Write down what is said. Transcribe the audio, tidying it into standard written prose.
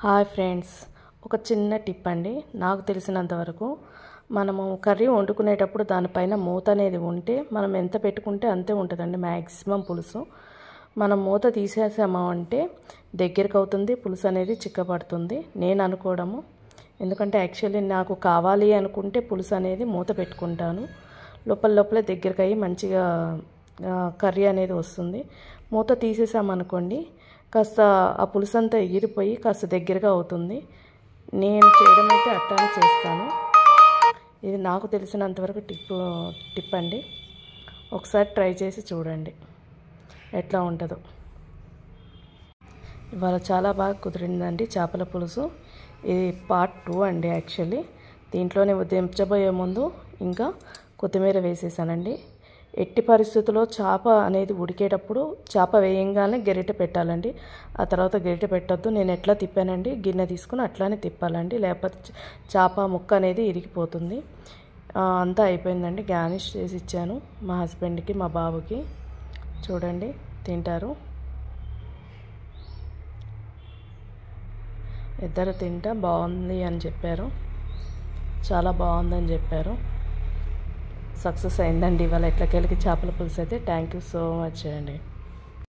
Hi friends, ఒక చిన్న tip అండి. నాకు తెలిసినంత వరకు మనము కర్రీ వండుకునేటప్పుడు దానిపైన మూత అనేది ఉంటే మనం ఎంత పెట్టుకుంటే అంతే ఉంటుందండి మ్యాక్సిమం పులుసు. మనం మూత తీసేసామా అంటే దగ్గరికి అవుతుంది, పులుసు అనేది చిక్కబడుతుంది నేను అనుకోవడము. ఎందుకంటే యాక్చువల్లీ నాకు కావాలి అనుకుంటే పులుసు అనేది మూత పెట్టుకుంటాను. లోపల దగ్గరికి అయ్యి మంచిగా కర్రీ అనేది వస్తుంది. మూత తీసేసామనుకోండి కాస్త ఆ పులుసు అంతా ఎగిరిపోయి కాస్త దగ్గరగా అవుతుంది. నేను చేయడం అయితే అట్టానే చేస్తాను. ఇది నాకు తెలిసినంతవరకు టిప్ అండి. ఒకసారి ట్రై చేసి చూడండి ఎట్లా ఉంటుందో. ఇవాళ చాలా బాగా కుదిరిందండి చేపల పులుసు. ఇది పార్ట్ 2 అండి. యాక్చువల్లీ దీంట్లోనే దించబోయే ముందు ఇంకా కొత్తిమీర వేసేసానండి. ఎట్టి పరిస్థితుల్లో చేప అనేది ఉడికేటప్పుడు చేప వేయంగానే గరిటె పెట్టాలండి. ఆ తర్వాత గరిటె పెట్టొద్దు. నేను ఎట్లా తిప్పానండి, గిన్నె తీసుకుని అట్లానే తిప్పాలండి, లేకపోతే చేప ముక్క అనేది ఇరిగిపోతుంది. అంతా అయిపోయిందండి. గార్నిష్ చేసి ఇచ్చాను మా హస్బెండ్కి, మా బాబుకి. చూడండి, తింటారు. ఇద్దరు తింటా బాగుంది అని చెప్పారు. చాలా బాగుందని చెప్పారు. సక్సెస్ అయిందండి ఇవాళ ఎట్లకెళ్ళకి చేపల పులుసు అయితే. థ్యాంక్ యూ సో మచ్ అండి.